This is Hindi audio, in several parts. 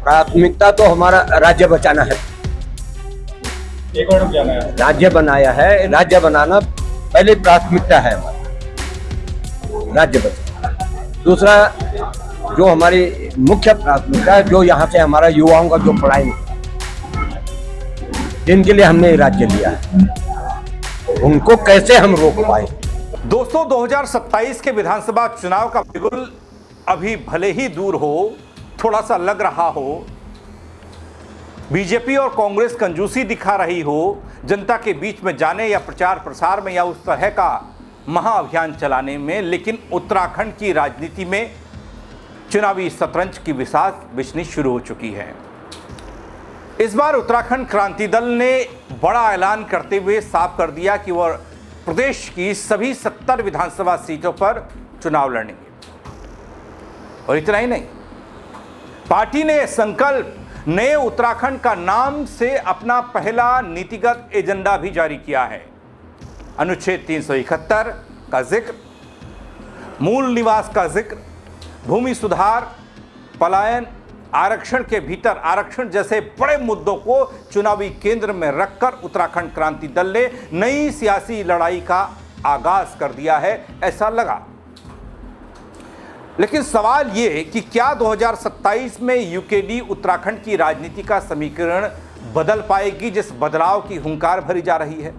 प्राथमिकता तो हमारा राज्य बचाना है। एक और जाना है। राज्य बनाया है, राज्य बनाना पहले प्राथमिकता है हमारी, राज्य बचाना। दूसरा जो हमारी मुख्य प्राथमिकता है, जो यहाँ से हमारा युवाओं का जो पढ़ाई, जिनके लिए हमने राज्य लिया है, उनको कैसे हम रोक पाए। दोस्तों, 2027 के विधानसभा चुनाव का बिगुल अभी भले ही दूर हो, थोड़ा सा लग रहा हो, बीजेपी और कांग्रेस कंजूसी दिखा रही हो जनता के बीच में जाने या प्रचार प्रसार में या उस तरह का महाअभियान चलाने में, लेकिन उत्तराखंड की राजनीति में चुनावी शतरंज की विसात बिछनी शुरू हो चुकी है। इस बार उत्तराखंड क्रांति दल ने बड़ा ऐलान करते हुए साफ कर दिया कि वह प्रदेश की सभी 70 विधानसभा सीटों पर चुनाव लड़ेंगे। और इतना ही नहीं, पार्टी ने संकल्प नए उत्तराखंड का नाम से अपना पहला नीतिगत एजेंडा भी जारी किया है। अनुच्छेद 371 का जिक्र, मूल निवास का जिक्र, भूमि सुधार, पलायन, आरक्षण के भीतर आरक्षण जैसे बड़े मुद्दों को चुनावी केंद्र में रखकर उत्तराखंड क्रांति दल ने नई सियासी लड़ाई का आगाज कर दिया है, ऐसा लगा। लेकिन सवाल यह कि क्या 2027 में यूकेडी उत्तराखंड की राजनीति का समीकरण बदल पाएगी, जिस बदलाव की हुंकार भरी जा रही है,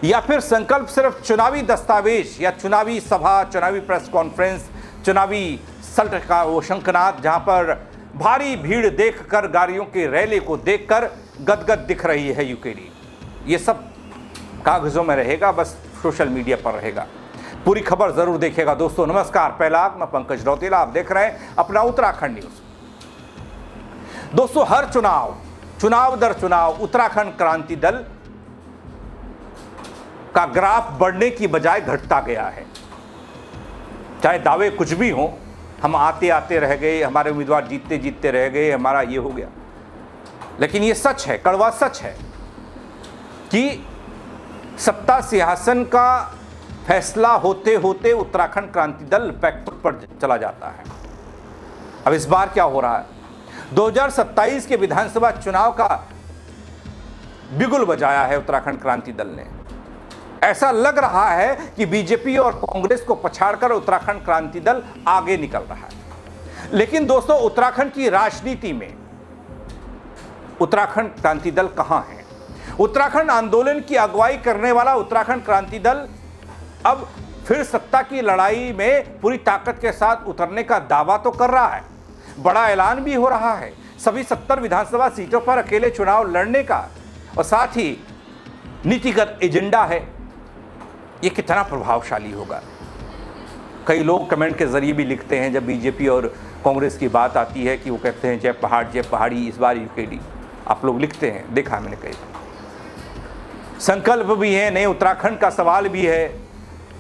या फिर संकल्प सिर्फ चुनावी दस्तावेज या चुनावी सभा, चुनावी प्रेस कॉन्फ्रेंस, चुनावी सल्ट का वो शंखनाद, जहां पर भारी भीड़ देखकर, गाड़ियों के रैली को देखकर गदगद दिख रही है यूकेडी। ये सब कागजों में रहेगा, बस सोशल मीडिया पर रहेगा। पूरी खबर जरूर देखिएगा। दोस्तों नमस्कार, पहला मैं पंकज रौतेला, आप देख रहे हैं अपना उत्तराखंड न्यूज। दोस्तों हर चुनाव दर चुनाव उत्तराखंड क्रांति दल का ग्राफ बढ़ने की बजाय घटता गया है। चाहे दावे कुछ भी हों, हम आते आते रह गए, हमारे उम्मीदवार जीतते जीतते रह गए, हमारा ये हो गया, लेकिन ये सच है, कड़वा सच है कि सत्ता सिंहासन का फैसला होते होते उत्तराखंड क्रांति दल बैकफुट पर चला जाता है। अब इस बार क्या हो रहा है, 2027 के विधानसभा चुनाव का बिगुल बजाया है उत्तराखंड क्रांति दल ने। ऐसा लग रहा है कि बीजेपी और कांग्रेस को पछाड़कर उत्तराखंड क्रांति दल आगे निकल रहा है। लेकिन दोस्तों उत्तराखंड की राजनीति में उत्तराखंड क्रांति दल कहां है? उत्तराखंड आंदोलन की अगुवाई करने वाला उत्तराखंड क्रांति दल अब फिर सत्ता की लड़ाई में पूरी ताकत के साथ उतरने का दावा तो कर रहा है, बड़ा ऐलान भी हो रहा है सभी 70 विधानसभा सीटों पर अकेले चुनाव लड़ने का, और साथ ही नीतिगत एजेंडा है। ये कितना प्रभावशाली होगा? कई लोग कमेंट के जरिए भी लिखते हैं, जब बीजेपी और कांग्रेस की बात आती है कि वो कहते हैं जय पहाड़ जय पहाड़ी, इस बार यूकेडी। आप लोग लिखते हैं, देखा मैंने कई संकल्प भी है, नए उत्तराखंड का सवाल भी है,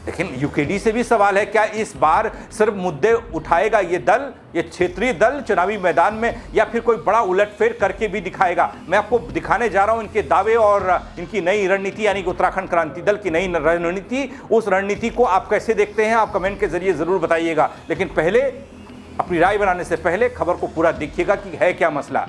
लेकिन यूकेडी से भी सवाल है, क्या इस बार सिर्फ मुद्दे उठाएगा ये दल, ये क्षेत्रीय दल चुनावी मैदान में, या फिर कोई बड़ा उलटफेर करके भी दिखाएगा? मैं आपको दिखाने जा रहा हूं इनके दावे और इनकी नई रणनीति, यानी कि उत्तराखंड क्रांति दल की नई रणनीति। उस रणनीति को आप कैसे देखते हैं, आप कमेंट के जरिए जरूर बताइएगा। लेकिन पहले अपनी राय बनाने से पहले खबर को पूरा देखिएगा कि है क्या मसला।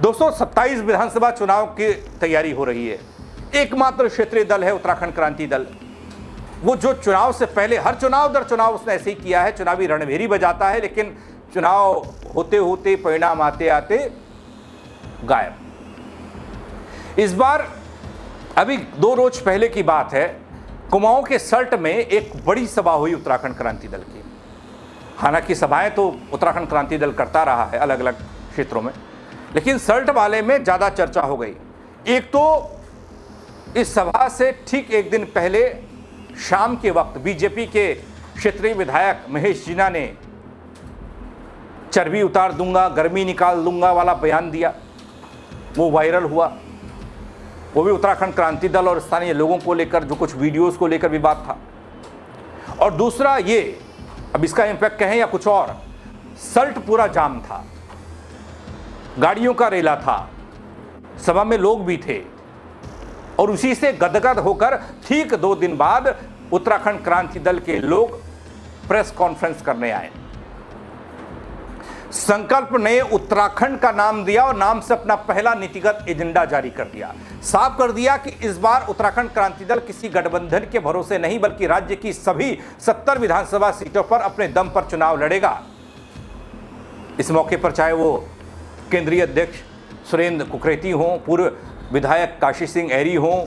दोस्तों 27 विधानसभा चुनाव की तैयारी हो रही है। एकमात्र क्षेत्रीय दल है उत्तराखंड क्रांति दल, वो जो चुनाव से पहले हर चुनाव दर चुनाव उसने ऐसे ही किया है, चुनावी रणभेरी बजाता है, लेकिन चुनाव होते होते, परिणाम आते आते गायब। इस बार अभी 2 रोज पहले की बात है, कुमाऊं के सल्ट में एक बड़ी सभा हुई उत्तराखंड क्रांति दल की। हालांकि सभाएं तो उत्तराखंड क्रांति दल करता रहा है अलग अलग क्षेत्रों में, लेकिन सल्ट वाले में ज़्यादा चर्चा हो गई। एक तो इस सभा से ठीक एक दिन पहले शाम के वक्त बीजेपी के क्षेत्रीय विधायक महेश जीना ने चर्बी उतार दूंगा, गर्मी निकाल दूंगा वाला बयान दिया, वो वायरल हुआ। वो भी उत्तराखंड क्रांति दल और स्थानीय लोगों को लेकर, जो कुछ वीडियोस को लेकर विवाद था। और दूसरा ये, अब इसका इंपैक्ट कहें या कुछ और, सल्ट पूरा जाम था, गाड़ियों का रेला था, सभा में लोग भी थे, और उसी से गदगद होकर ठीक 2 दिन बाद उत्तराखंड क्रांति दल के लोग प्रेस कॉन्फ्रेंस करने आए। संकल्प ने उत्तराखंड का नाम दिया और नाम से अपना पहला नीतिगत एजेंडा जारी कर दिया। साफ कर दिया कि इस बार उत्तराखंड क्रांति दल किसी गठबंधन के भरोसे नहीं बल्कि राज्य की सभी 70 विधानसभा सीटों पर अपने दम पर चुनाव लड़ेगा। इस मौके पर चाहे वो केंद्रीय अध्यक्ष सुरेंद्र कुकरेती हों, पूर्व विधायक काशी सिंह ऐरी हों,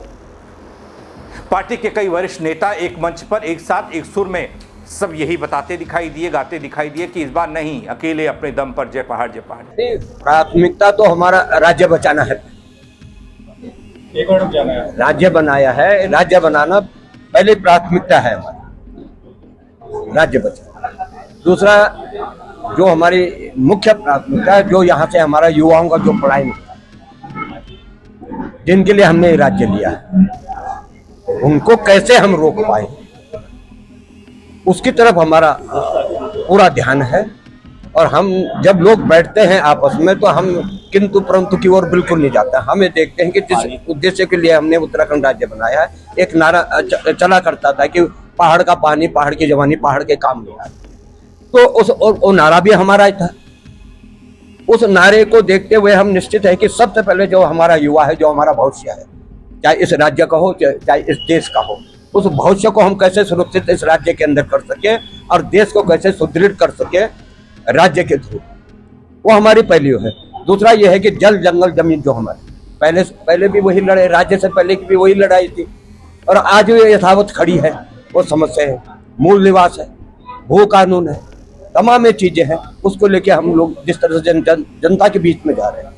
पार्टी के कई वरिष्ठ नेता एक मंच पर एक साथ एक सुर में सब यही बताते दिखाई दिए, गाते दिखाई दिए कि इस बार नहीं, अकेले अपने दम पर जय पहाड़ जय पहाड़। प्राथमिकता तो हमारा राज्य बचाना है, एक और जाना है। राज्य बनाया है, राज्य बनाना पहले प्राथमिकता है हमारी, राज्य बचाना। दूसरा जो हमारी मुख्य प्राथमिकता है, जो यहाँ से हमारा युवाओं का जो पढ़ाई जिनके लिए हमने ये राज्य लिया है, उनको कैसे हम रोक पाए, उसकी तरफ हमारा पूरा ध्यान है। और हम जब लोग बैठते हैं आपस में तो हम किंतु परंतु की ओर बिल्कुल नहीं जाते। हमें देखते हैं कि जिस उद्देश्य के लिए हमने उत्तराखंड राज्य बनाया है, एक नारा चला करता था कि पहाड़ का पानी, पहाड़ की जवानी, पहाड़ के काम में आए। तो वो नारा भी हमारा ही था। उस नारे को देखते हुए हम निश्चित है कि सबसे पहले जो हमारा युवा है, जो हमारा भविष्य है, चाहे इस राज्य का हो चाहे इस देश का हो, उस भविष्य को हम कैसे सुरक्षित इस राज्य के अंदर कर सके और देश को कैसे सुदृढ़ कर सके राज्य के थ्रू, वो हमारी पहली है। दूसरा यह है कि जल जंगल जमीन जो हमारे पहले भी वही लड़े, राज्य से पहले की भी वही लड़ाई थी और आज भी यथावत खड़ी है। वो समस्या है, मूल निवास है, भू कानून है, तमाम ये चीजें हैं। उसको लेके हम लोग जिस तरह से जनता के बीच में जा रहे हैं,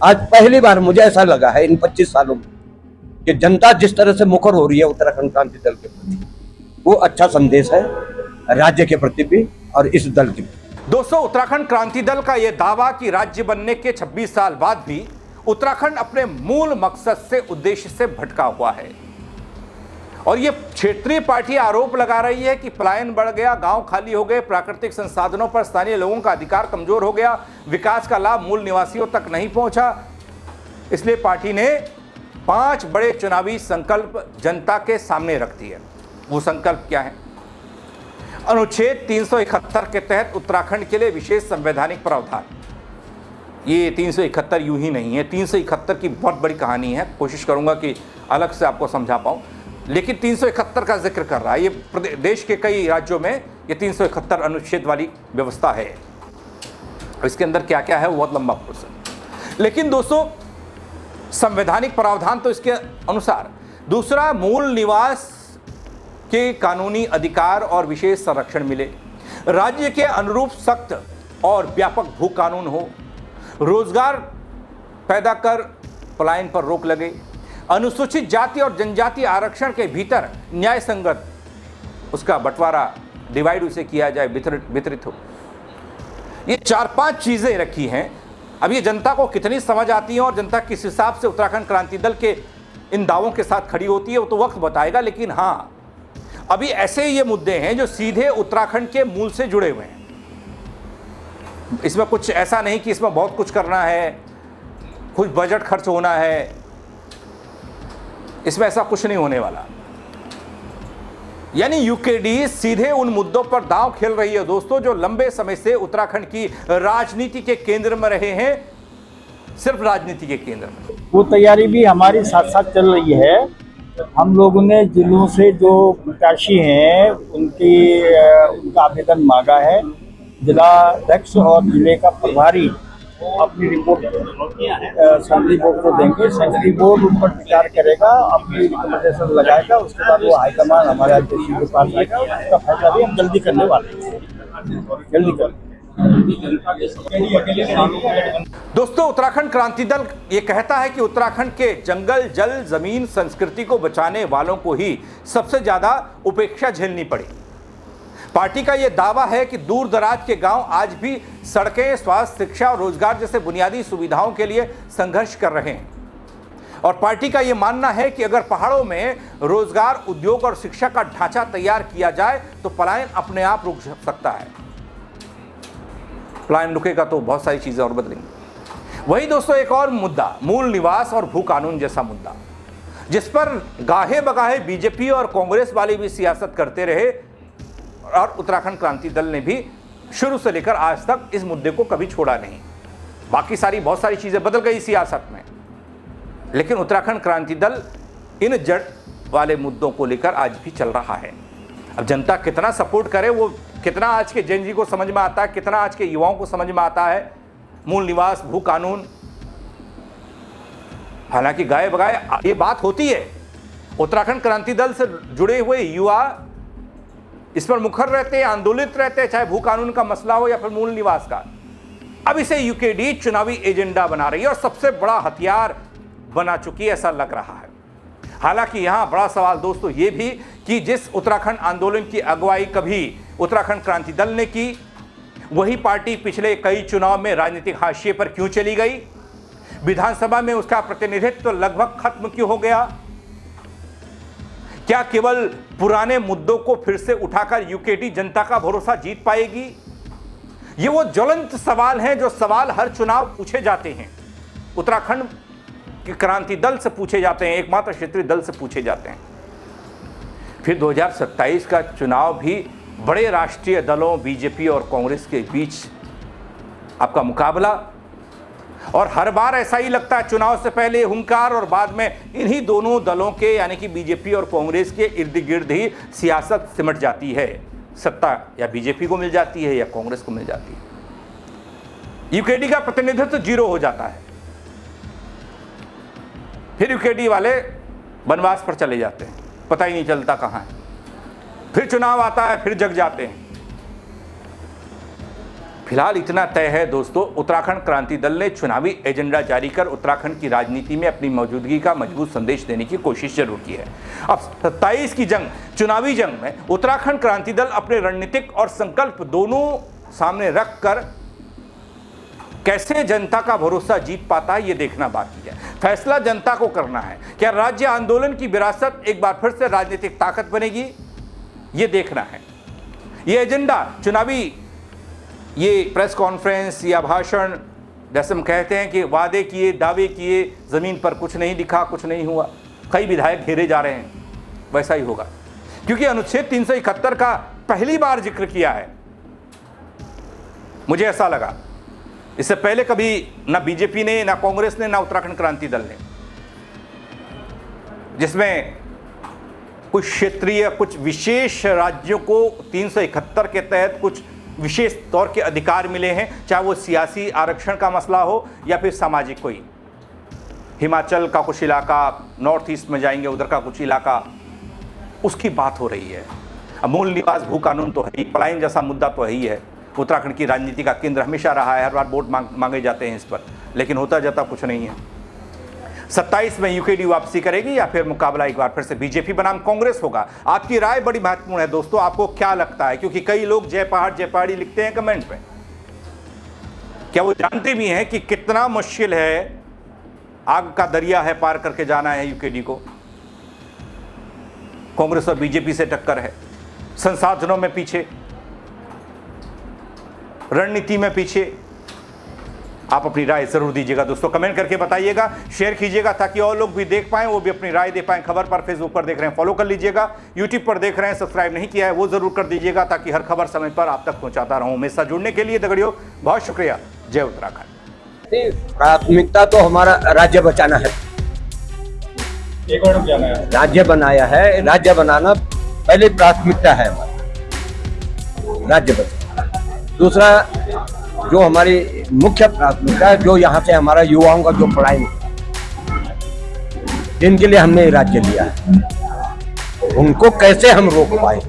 आज पहली बार मुझे ऐसा लगा है इन 25 सालों में कि जनता जिस तरह से मुखर हो रही है उत्तराखंड क्रांति दल के प्रति, वो अच्छा संदेश है राज्य के प्रति भी और इस दल के प्रति। दोस्तों, उत्तराखंड क्रांति दल का यह दावा कि राज्य बनने के 26 साल बाद भी उत्तराखंड अपने मूल मकसद से, उद्देश्य से भटका हुआ है। और ये क्षेत्रीय पार्टी आरोप लगा रही है कि पलायन बढ़ गया, गांव खाली हो गए, प्राकृतिक संसाधनों पर स्थानीय लोगों का अधिकार कमजोर हो गया, विकास का लाभ मूल निवासियों तक नहीं पहुंचा। इसलिए पार्टी ने 5 बड़े चुनावी संकल्प जनता के सामने रख दिए। वो संकल्प क्या है? अनुच्छेद 371 के तहत उत्तराखंड के लिए विशेष संवैधानिक प्रावधान। ये 371 यूं ही नहीं है, 371 की बहुत बड़ी कहानी है, कोशिश करूंगा कि अलग से आपको समझा पाऊं। लेकिन 371 का जिक्र कर रहा है, ये देश के कई राज्यों में ये 371 अनुच्छेद वाली व्यवस्था है। इसके अंदर क्या क्या है वो बहुत लंबा प्रोसेस। लेकिन दोस्तों, संवैधानिक प्रावधान तो इसके अनुसार, दूसरा मूल निवास के कानूनी अधिकार और विशेष संरक्षण मिले, राज्य के अनुरूप सख्त और व्यापक भू कानून हो, रोजगार पैदा कर पलायन पर रोक लगे, अनुसूचित जाति और जनजाति आरक्षण के भीतर न्याय संगत उसका बंटवारा, डिवाइड उसे किया जाए, वितरित हो। ये 4-5 चीजें रखी हैं। अब ये जनता को कितनी समझ आती है और जनता किस हिसाब से उत्तराखंड क्रांति दल के इन दावों के साथ खड़ी होती है वो तो वक्त बताएगा। लेकिन हाँ, अभी ऐसे ये मुद्दे हैं जो सीधे उत्तराखंड के मूल से जुड़े हुए हैं। इसमें कुछ ऐसा नहीं कि इसमें बहुत कुछ करना है, कुछ बजट खर्च होना है, इसमें ऐसा कुछ नहीं होने वाला। यानी यूकेडी सीधे उन मुद्दों पर दांव खेल रही है दोस्तों, जो लंबे समय से उत्तराखंड की राजनीति के केंद्र में रहे हैं, सिर्फ राजनीति के केंद्र में। वो तैयारी भी हमारी साथ साथ चल रही है। हम लोगों ने जिलों से जो प्रत्याशी हैं उनका आवेदन मांगा है। जिला अध्यक्ष और जिले का प्रभारी अपनी रिपोर्ट सेंट्रल बोर्ड को देंगे। सेंट्रल बोर्ड उन पर विचार करेगा, अपनी रिकमेंडेशन लगाएगा, उसके बाद वो हाईकमान हमारे अध्यक्ष के पास आएगा। उसका फैसला भी हम जल्दी करने वाले हैं, जल्दी कर। दोस्तों, उत्तराखंड क्रांति दल ये कहता है कि उत्तराखंड के जंगल, जल, जमीन, संस्कृति को बचाने वालों को ही सबसे ज्यादा उपेक्षा झेलनी पड़ी। पार्टी का यह दावा है कि दूर दराज के गांव आज भी सड़कें, स्वास्थ्य, शिक्षा और रोजगार जैसे बुनियादी सुविधाओं के लिए संघर्ष कर रहे हैं। और पार्टी का यह मानना है कि अगर पहाड़ों में रोजगार, उद्योग और शिक्षा का ढांचा तैयार किया जाए तो पलायन अपने आप रुक सकता है। पलायन रुकेगा तो बहुत सारी चीजें और बदलेंगी। वही दोस्तों, एक और मुद्दा, मूल निवास और भू कानून जैसा मुद्दा, जिस पर गाहे बगाहे बीजेपी और कांग्रेस वाले भी सियासत करते रहे और उत्तराखंड क्रांति दल ने भी शुरू से लेकर आज तक इस मुद्दे को कभी छोड़ा नहीं। बाकी बहुत सारी चीजें बदल गई सियासत में, लेकिन उत्तराखंड क्रांति दल इन जड़ वाले मुद्दों को लेकर आज भी चल रहा है। अब जनता कितना सपोर्ट करे, वो कितना आज के जेन जी को समझ में आता है, कितना आज के युवाओं को समझ में आता है मूल निवास, भू कानून। हालांकि गाए बगाए ये बात होती है, उत्तराखंड क्रांति दल से जुड़े हुए युवा इस पर मुखर रहते हैं, आंदोलित रहते हैं, चाहे भू कानून का मसला हो या फिर मूल निवास का। अब इसे यूकेडी चुनावी एजेंडा बना रही है और सबसे बड़ा हथियार बना चुकी है, ऐसा लग रहा है। हालांकि यहां बड़ा सवाल दोस्तों ये भी कि जिस उत्तराखंड आंदोलन की अगुवाई कभी उत्तराखंड क्रांति दल ने की, वही पार्टी पिछले कई चुनाव में राजनीतिक हाशिए पर क्यों चली गई? विधानसभा में उसका प्रतिनिधित्व लगभग खत्म क्यों हो गया? क्या केवल पुराने मुद्दों को फिर से उठाकर यूकेडी जनता का भरोसा जीत पाएगी? ये वो ज्वलंत सवाल हैं जो सवाल हर चुनाव पूछे जाते हैं, उत्तराखंड के क्रांति दल से पूछे जाते हैं, एकमात्र क्षेत्रीय दल से पूछे जाते हैं। फिर 2027 का चुनाव भी बड़े राष्ट्रीय दलों बीजेपी और कांग्रेस के बीच आपका मुकाबला, और हर बार ऐसा ही लगता है चुनाव से पहले हुंकार और बाद में इन्हीं दोनों दलों के यानी कि बीजेपी और कांग्रेस के इर्द गिर्द ही सियासत सिमट जाती है। सत्ता या बीजेपी को मिल जाती है या कांग्रेस को मिल जाती है। यूकेडी का प्रतिनिधित्व जीरो हो जाता है, फिर यूकेडी वाले वनवास पर चले जाते हैं, पता ही नहीं चलता कहां है। फिर चुनाव आता है, फिर जग जाते हैं। फिलहाल इतना तय है दोस्तों, उत्तराखंड क्रांति दल ने चुनावी एजेंडा जारी कर उत्तराखंड की राजनीति में अपनी मौजूदगी का मजबूत संदेश देने की कोशिश जरूर की है। अब 27 की जंग, चुनावी जंग में उत्तराखंड क्रांति दल अपने रणनीतिक और संकल्प दोनों सामने रखकर कैसे जनता का भरोसा जीत पाता है, ये देखना बाकी है। फैसला जनता को करना है। क्या राज्य आंदोलन की विरासत एक बार फिर से राजनीतिक ताकत बनेगी, ये देखना है। ये एजेंडा चुनावी, ये प्रेस कॉन्फ्रेंस या भाषण, जैसे हम कहते हैं कि वादे किए, दावे किए, जमीन पर कुछ नहीं दिखा, कुछ नहीं हुआ, कई विधायक घेरे जा रहे हैं, वैसा ही होगा। क्योंकि अनुच्छेद 371 का पहली बार जिक्र किया है। मुझे ऐसा लगा, इससे पहले कभी ना बीजेपी ने, ना कांग्रेस ने, ना उत्तराखंड क्रांति दल ने, जिसमें कुछ क्षेत्रीय, कुछ विशेष राज्यों को 371 के तहत कुछ विशेष तौर के अधिकार मिले हैं, चाहे वो सियासी आरक्षण का मसला हो या फिर सामाजिक कोई। हिमाचल का कुछ इलाका, नॉर्थ ईस्ट में जाएंगे उधर का कुछ इलाका, उसकी बात हो रही है। अब मूल निवास, भू कानून तो है ही, पलायन जैसा मुद्दा तो है ही है, उत्तराखंड की राजनीति का केंद्र हमेशा रहा है, हर बार वोट मांगे जाते हैं इस पर, लेकिन होता जाता कुछ नहीं है। 27 में यूकेडी वापसी करेगी या फिर मुकाबला एक बार फिर से बीजेपी बनाम कांग्रेस होगा? आपकी राय बड़ी महत्वपूर्ण है दोस्तों, आपको क्या लगता है? क्योंकि कई लोग जय पहाड़ी लिखते हैं कमेंट पे। क्या वो जानते भी हैं कि कितना मुश्किल है, आग का दरिया है पार करके जाना है यूकेडी को? कांग्रेस और बीजेपी से टक्कर है, संसाधनों में पीछे, रणनीति में पीछे। आप अपनी राय जरूर दीजिएगा दोस्तों, कमेंट करके बताइएगा, शेयर कीजिएगा ताकि और लोग भी देख पाएं, वो भी अपनी राय दे पाएं। खबर पर फेसबुक पर देख रहे हैं फॉलो कर लीजिएगा, यूट्यूब पर देख रहे हैं सब्सक्राइब नहीं किया है वो जरूर कर दीजिएगा ताकि हर खबर समय पर आप तक पहुंचाता रहूं। मेरे साथ जुड़ने के लिए दगड़ियों बहुत शुक्रिया। जय उत्तराखंड। प्राथमिकता तो हमारा राज्य बचाना है, राज्य बनाया है, राज्य बनाना पहले प्राथमिकता है हमारा, राज्य बचाना। दूसरा जो हमारी मुख्य प्राथमिकता है, जो यहाँ से हमारा युवाओं का जो पढ़ाई, जिनके लिए हमने राज्य लिया है, उनको कैसे हम रोक पाए।